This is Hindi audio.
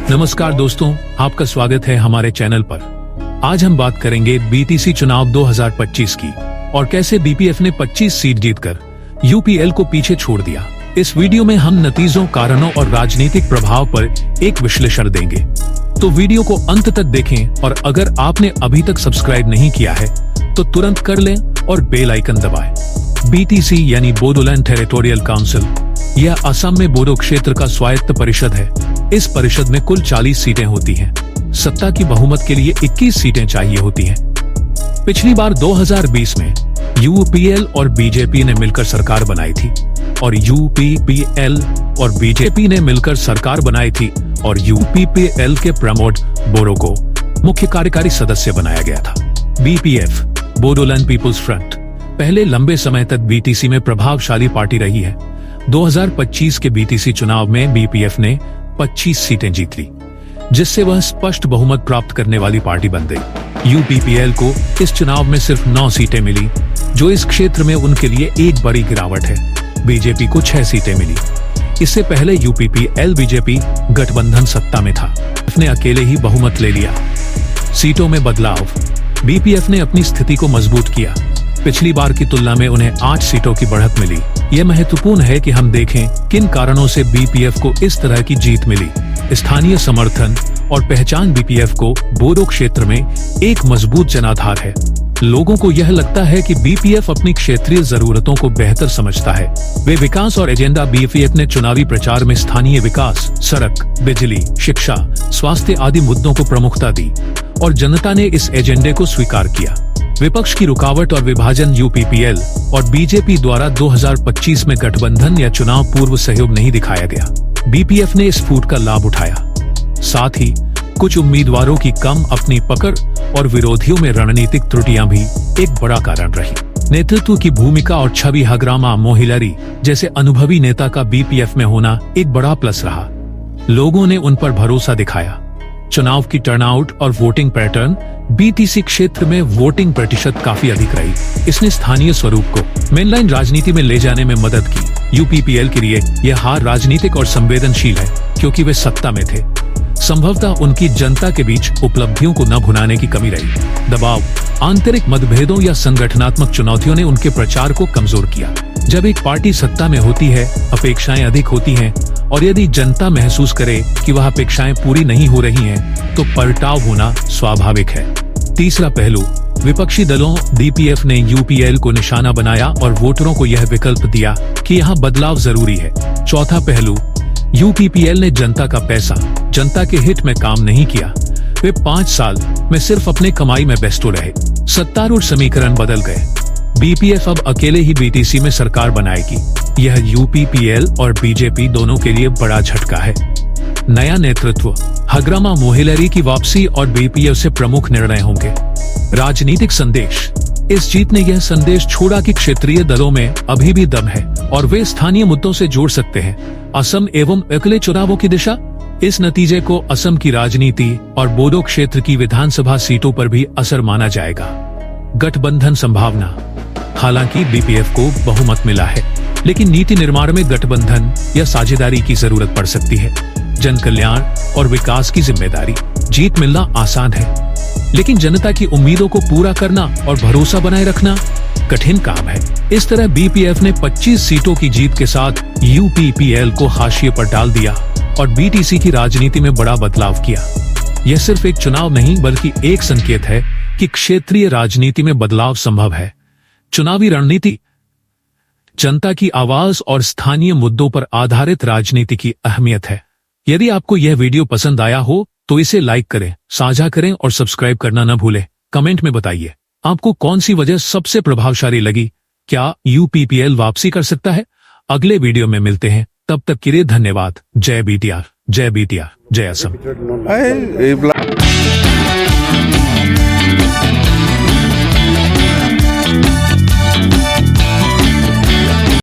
नमस्कार दोस्तों, आपका स्वागत है हमारे चैनल पर। आज हम बात करेंगे बीटीसी चुनाव 2025 की और कैसे बीपीएफ ने 25 सीट जीतकर यूपीएल को पीछे छोड़ दिया। इस वीडियो में हम नतीजों, कारणों और राजनीतिक प्रभाव पर एक विश्लेषण देंगे, तो वीडियो को अंत तक देखें। और अगर आपने अभी तक सब्सक्राइब नहीं किया है तो तुरंत कर लें और बेल आइकन दबाएं। बीटीसी यानी बोडोलैंड टेरिटोरियल काउंसिल, यह असम में बोडो क्षेत्र का स्वायत्त परिषद है। इस परिषद में कुल 40 सीटें होती हैं। सत्ता की बहुमत के लिए 21 सीटें चाहिए होती हैं। पिछली बार 2020 में यूपीएल और बीजेपी ने मिलकर सरकार बनाई थी और यूपीपीएल और बीजेपी ने मिलकर सरकार बनाई थी और यूपीपीएल के प्रमोद बोरो को मुख्य कार्यकारी सदस्य बनाया गया था। बीपीएफ, बोडोलैंड पीपुल्स फ्रंट, पहले लंबे समय तक बीटीसी में प्रभावशाली पार्टी रही है। 2025 के बीटीसी चुनाव में बीपीएफ ने 25 सीटें जीत ली, जिससे वह स्पष्ट बहुमत प्राप्त करने वाली पार्टी बन गई। यूपीपीएल को इस चुनाव में सिर्फ 9 सीटें मिली, जो इस क्षेत्र में उनके लिए एक बड़ी गिरावट है। बीजेपी को 6 सीटें मिली। इससे पहले यूपीपीएल बीजेपी गठबंधन सत्ता में था, उसने अकेले ही बहुमत ले लिया। सीटों में बदलाव, बीपीएफ ने अपनी स्थिति को मजबूत किया। पिछली बार की तुलना में उन्हें 8 सीटों की बढ़त मिली। यह महत्वपूर्ण है कि हम देखें किन कारणों से बीपीएफ को इस तरह की जीत मिली। स्थानीय समर्थन और पहचान, बीपीएफ को बोडो क्षेत्र में एक मजबूत जनाधार है। लोगों को यह लगता है कि बीपीएफ अपनी क्षेत्रीय जरूरतों को बेहतर समझता है। वे विकास और एजेंडा, बीपीएफ ने चुनावी प्रचार में स्थानीय विकास, सड़क, बिजली, शिक्षा, स्वास्थ्य आदि मुद्दों को प्रमुखता दी और जनता ने इस एजेंडे को स्वीकार किया। विपक्ष की रुकावट और विभाजन, यूपीपीएल और बीजेपी द्वारा 2025 में गठबंधन या चुनाव पूर्व सहयोग नहीं दिखाया गया। बीपीएफ ने इस फूट का लाभ उठाया। साथ ही कुछ उम्मीदवारों की कम अपनी पकड़ और विरोधियों में रणनीतिक त्रुटियां भी एक बड़ा कारण रही। नेतृत्व की भूमिका और छवि, हग्रामा मोहिलरी जैसे अनुभवी नेता का बीपीएफ में होना एक बड़ा प्लस रहा। लोगों ने उन पर भरोसा दिखाया। चुनाव की टर्नआउट और वोटिंग पैटर्न, बीटीसी क्षेत्र में वोटिंग प्रतिशत काफी अधिक रही। इसने स्थानीय स्वरूप को मेनलाइन राजनीति में ले जाने में मदद की। यूपीपीएल के लिए यह हार राजनीतिक और संवेदनशील है, क्योंकि वे सत्ता में थे। संभवतः उनकी जनता के बीच उपलब्धियों को न भुनाने की कमी रही। दबाव, आंतरिक मतभेदों या संगठनात्मक चुनौतियों ने उनके प्रचार को कमजोर किया। जब एक पार्टी सत्ता में होती है, अपेक्षाएं अधिक होती हैं, और यदि जनता महसूस करे कि वह अपेक्षाएं पूरी नहीं हो रही हैं, तो पलटाव होना स्वाभाविक है। तीसरा पहलू, विपक्षी दलों, बीपीएफ ने यूपीएल को निशाना बनाया और वोटरों को यह विकल्प दिया कि यहाँ बदलाव जरूरी है। चौथा पहलू, यूपीपीएल ने जनता का पैसा, जनता के हित में काम नहीं किया। वे 5 साल में सिर्फ अपने कमाई में व्यस्त रहे। सत्तारूढ़ समीकरण बदल गए। बीपीएफ अब अकेले ही बीटीसी में सरकार बनाएगी। यह यूपीपीएल और बीजेपी दोनों के लिए बड़ा झटका है। नया नेतृत्व, हग्रामा मोहिलरी की वापसी और बीपीएफ से प्रमुख निर्णय होंगे। राजनीतिक संदेश, इस जीत ने यह संदेश छोड़ा कि क्षेत्रीय दलों में अभी भी दम है और वे स्थानीय मुद्दों से जोड़ सकते हैं। असम एवं अगले चुनावों की दिशा, इस नतीजे को असम की राजनीति और बोडो क्षेत्र की विधानसभा सीटों पर भी असर माना जाएगा। गठबंधन संभावना, हालांकि बीपीएफ को बहुमत मिला है, लेकिन नीति निर्माण में गठबंधन या साझेदारी की जरूरत पड़ सकती है। जन कल्याण और विकास की जिम्मेदारी, जीत मिलना आसान है, लेकिन जनता की उम्मीदों को पूरा करना और भरोसा बनाए रखना कठिन काम है। इस तरह बीपीएफ ने 25 सीटों की जीत के साथ यूपीपीएल को हाशिए पर डाल दिया और बीटीसी की राजनीति में बड़ा बदलाव किया। यह सिर्फ एक चुनाव नहीं, बल्कि एक संकेत है कि क्षेत्रीय राजनीति में बदलाव संभव है। चुनावी रणनीति, जनता की आवाज और स्थानीय मुद्दों पर आधारित राजनीति की अहमियत है। यदि आपको यह वीडियो पसंद आया हो तो इसे लाइक करें, साझा करें और सब्सक्राइब करना न भूलें। कमेंट में बताइए आपको कौन सी वजह सबसे प्रभावशाली लगी। क्या यूपीपीएल वापसी कर सकता है? अगले वीडियो में मिलते हैं, तब तक के लिए धन्यवाद। जय बीटीआर, जय बीटीआर, जय असम।